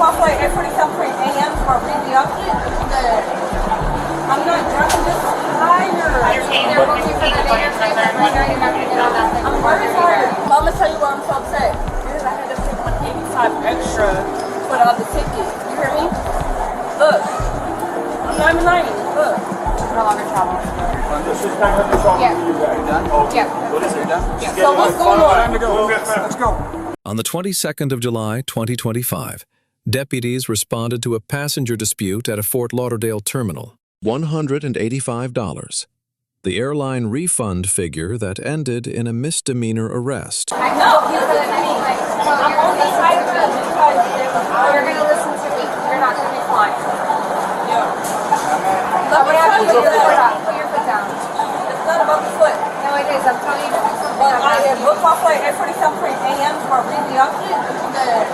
off like 8:47 a.m. for a really upset. I'm not drunk, I'm just tired. I understand they're booking for the day after that, but I know you're not going to get on that thing. I'm very tired. But I'm going to tell you why I'm so upset. Because I had to pay $185 extra for the other ticket. You hear me? Look. I'm not even lying. Look. No longer travel. Yeah. You done? Yeah. What is it? Done? Yeah. So what's going on? Time to go. Let's go. On the 22nd of July, 2025, deputies responded to a passenger dispute at a Fort Lauderdale terminal. $185. The airline refund figure that ended in a misdemeanor arrest. I know. You're going to I'm only tired because you're going to listen to me. You're not going to be flying. Yeah. But what happened? Put your foot up. Put your foot down. It's not about the foot. No, it is. I'm telling you to do something. But I had booked off like 8:47 a.m. for a really upset.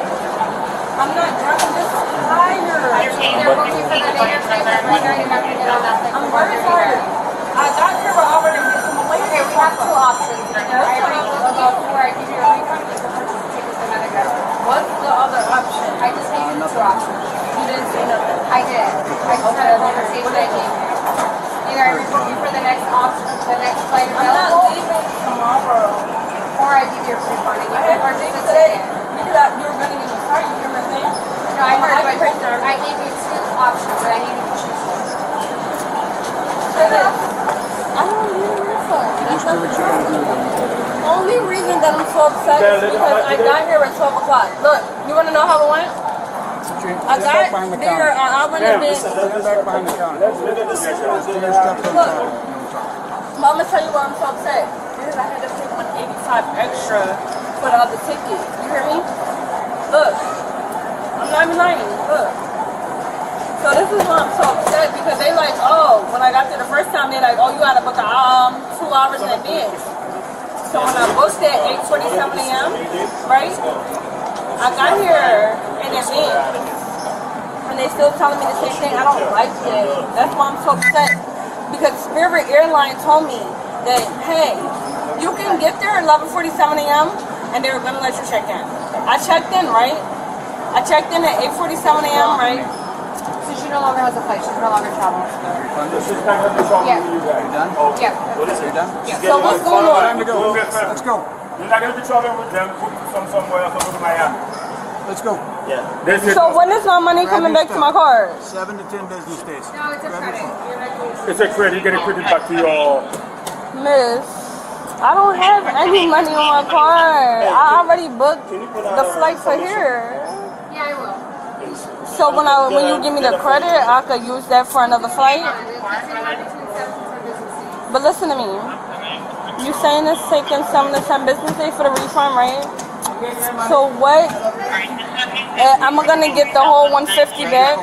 I'm not drunk, I'm just tired. I understand they're booking for the day after that, but I know you're not going to get on that thing. I'm very tired. I got here, but already missing my way. Okay, we have two options. Either I already go before I give you a refund, you can purchase a ticket to another guy. What's the other option? I just gave you the two options. You didn't say nothing. I did. I just had a conversation I gave you. Either I rebook you for the next option, the next flight I'm not available, leaving tomorrow. or I give you a refund and you I can had to purchase leave a today. ticket. You thought you were running in the car, you hear my thing? No, I heard, but I gave you two options, but I need you to choose one. I don't need a refund. Only reason that I'm so upset is because I got here at 12 o'clock. Look, you want to know how it went? I got there an hour and a bit. Back behind the counter. Look, I'm going to tell you why I'm so upset. Because I had to pay $185 extra for the other ticket. You hear me? Look, I'm not even lying. Look. So this is why I'm so upset because they like, oh, when I got there the first time, they like, oh, you gotta book a 2 hours in advance. So when I booked at 8:47 a.m., right? I got here in advance. And they still telling me the same thing. I don't like it. That's why I'm so upset. Because Spirit Airlines told me that, hey, you can get there at 11:47 a.m. and they were gonna let you check in. I checked in, right? I checked in at 8:47 a.m., right? So she no longer has a flight. She's no longer traveling. Yeah. You done? Yeah. What is it? Done? So what's going on? Time to go. Let's go. You're not going to be traveling with them, book from somewhere else over to Miami. Let's go. Yeah. So when is my money coming back to my card? 7 to 10 business days. No, it's a credit. You're not It's a credit. You get it printed back to your... Miss, I don't have any money on my card. I already booked the flight for here. Yeah, I will. So when you give me the credit, I could use that for another flight. But listen to me. You saying it's taking 7 to 10 business days for the refund, right? So what? I'm gonna get the whole 150 back.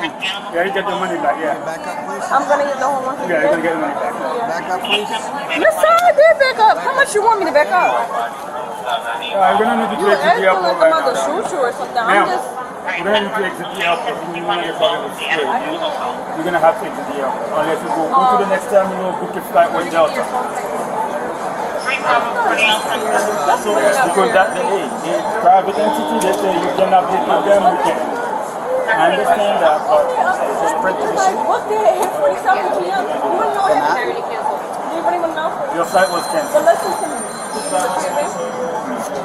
Yeah, you get the money back, yeah. Back up, please. I'm gonna get the whole 150 Yeah, you're going to back. get the money back. Back up, please. Yes, sir, I did back up. How much you want me to back up? We're going to need to You exit the acting airport like I'm right about to now. shoot you or something. Ma'am, I'm just. we're going to need to exit the airport. You're going to get problem with Spirit. You're going to have to exit the airport. Unless you go to the next terminal, book your flight with Delta. Because that's the private entity, they say you cannot take with them, you can. I understand that, but just print the receipt. What the heck? 47 p.m. You wouldn't know that. You wouldn't even know. your flight was But canceled. listen to me.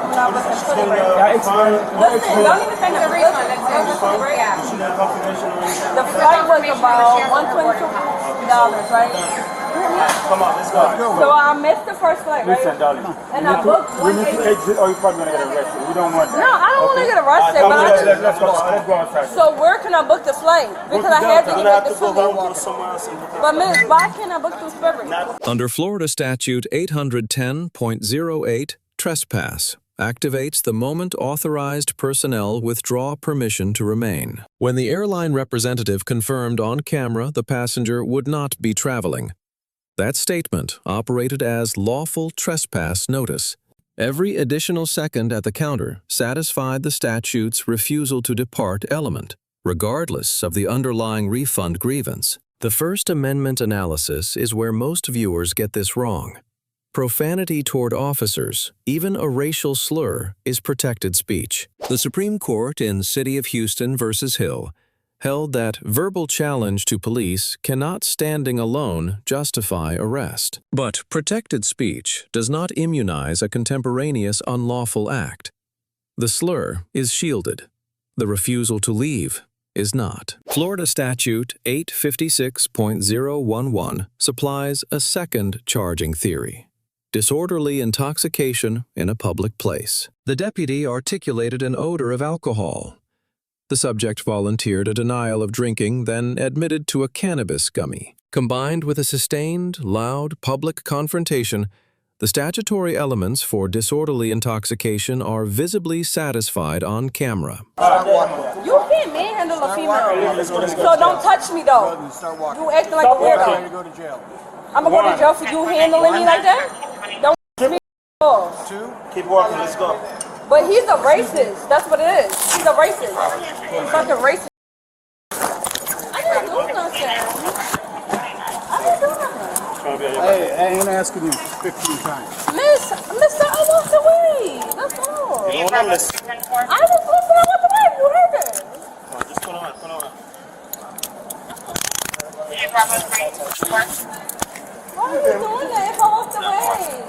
No, listen, put it right. Yeah, it's fine. Listen, don't even think of the refund. The flight was about $122, right? Come on, let's go. So I missed the first flight, right? Listen, darling. And I booked We need to exit or you're probably going to get arrested. We don't want that. No, I don't want to get arrested, but I just... Let's go outside. So where can I book the flight? Because I had to get the flight. somewhere else. But miss, why can't I book through Spirit? Under Florida Statute 810.08, Trespass activates the moment authorized personnel withdraw permission to remain. When the airline representative confirmed on camera the passenger would not be traveling, that statement operated as lawful trespass notice. Every additional second at the counter satisfied the statute's refusal to depart element, regardless of the underlying refund grievance. The First Amendment analysis is where most viewers get this wrong. Profanity toward officers, even a racial slur, is protected speech. The Supreme Court in City of Houston v. Hill held that verbal challenge to police cannot standing alone justify arrest. But protected speech does not immunize a contemporaneous unlawful act. The slur is shielded. The refusal to leave is not. Florida Statute 856.011 supplies a second charging theory: disorderly intoxication in a public place. The deputy articulated an odor of alcohol. The subject volunteered a denial of drinking, then admitted to a cannabis gummy. Combined with a sustained, loud, public confrontation, the statutory elements for disorderly intoxication are visibly satisfied on camera. You can't manhandle a female. So don't touch me though. You acting like a weirdo. You go to jail. I'm gonna go to jail for you handling me like that? Don't touch me. Two. Keep walking, let's go. But he's a racist. That's what it is. He's a racist. Fucking racist. I didn't do nothing. I didn't do nothing. Hey, I ain't asking you 15 times. Mister, I walked away. That's all. You don't want to listen. I just listened. I walked away. You heard it. Just put on. Why are you doing that if I walked away?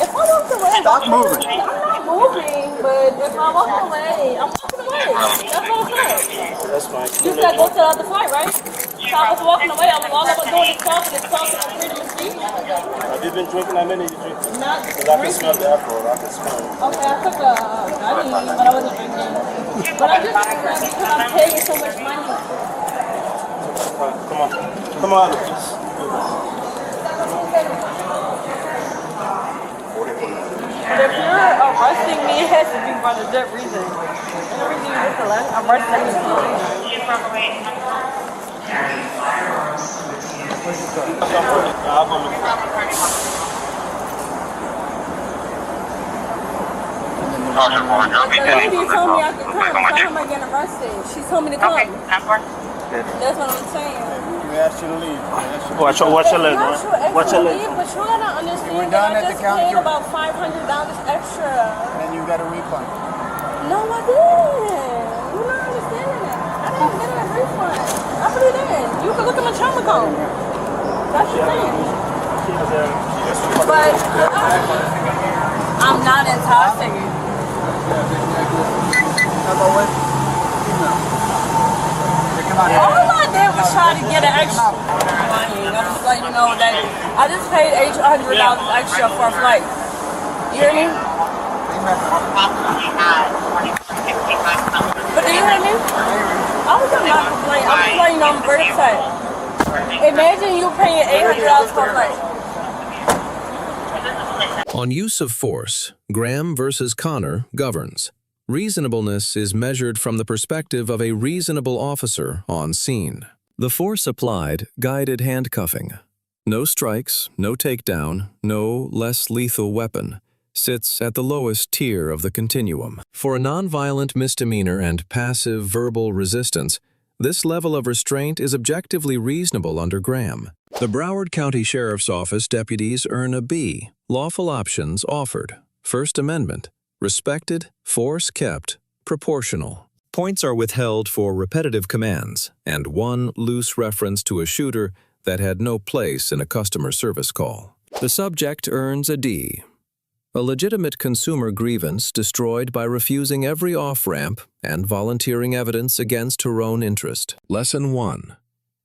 If I walked away, Stop moving. I'm not moving, but if I walk away, I'm walking away. That's what I said. That's fine. You said go to the other flight, right? So I was walking away. All I was doing is talking and freedom of speech. Have you been drinking? How many you drinking? Not Because I can smell drinking. the alcohol. I can smell it. Okay, I took a, I didn't eat, but I wasn't drinking. But I'm just because I'm paying so much money. Come on. Come on, please. But if you're arresting me, it has to be for a legit reason. And the reason you get the last, I'm arresting you. The lady told me I could come. Why am I getting arrested? She told me to come. That's what I'm saying. We asked you to leave. Watch your leg, Not man. sure extra Watch your leg. leave, but you gotta understand were that down I at the just counter. paid about $500 extra. And you got a refund. No, I didn't. You're not understanding that. I didn't get a refund. I put it in. You can look at my trauma code. That's the thing. But I'm not intoxicated. All I did was try to get an extra money. I'm just letting you know that I just paid $800 extra for a flight. You hear me? But do you hear me? I was not complaining. I'm just letting you know I'm very upset. Imagine you paying $800 for a flight. On use of force, Graham versus Connor governs. Reasonableness is measured from the perspective of a reasonable officer on scene. The force applied guided handcuffing. No strikes, no takedown, no less lethal weapon sits at the lowest tier of the continuum. For a nonviolent misdemeanor and passive verbal resistance, this level of restraint is objectively reasonable under Graham. The Broward County Sheriff's Office deputies earn a B, lawful options offered, First Amendment, respected, force kept, proportional. Points are withheld for repetitive commands and one loose reference to a shooter that had no place in a customer service call. The subject earns a D. A legitimate consumer grievance destroyed by refusing every off-ramp and volunteering evidence against her own interest. Lesson 1.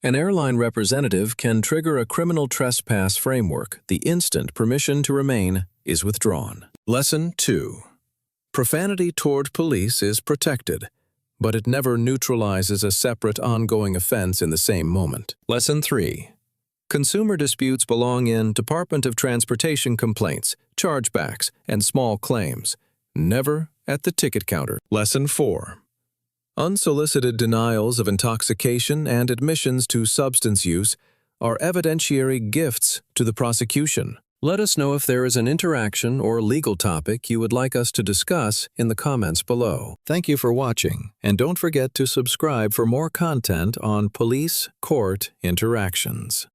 An airline representative can trigger a criminal trespass framework the instant permission to remain is withdrawn. Lesson 2. Profanity toward police is protected, but it never neutralizes a separate ongoing offense in the same moment. Lesson 3. Consumer disputes belong in Department of Transportation complaints, chargebacks, and small claims, never at the ticket counter. Lesson 4. Unsolicited denials of intoxication and admissions to substance use are evidentiary gifts to the prosecution. Let us know if there is an interaction or legal topic you would like us to discuss in the comments below. Thank you for watching, and don't forget to subscribe for more content on police court interactions.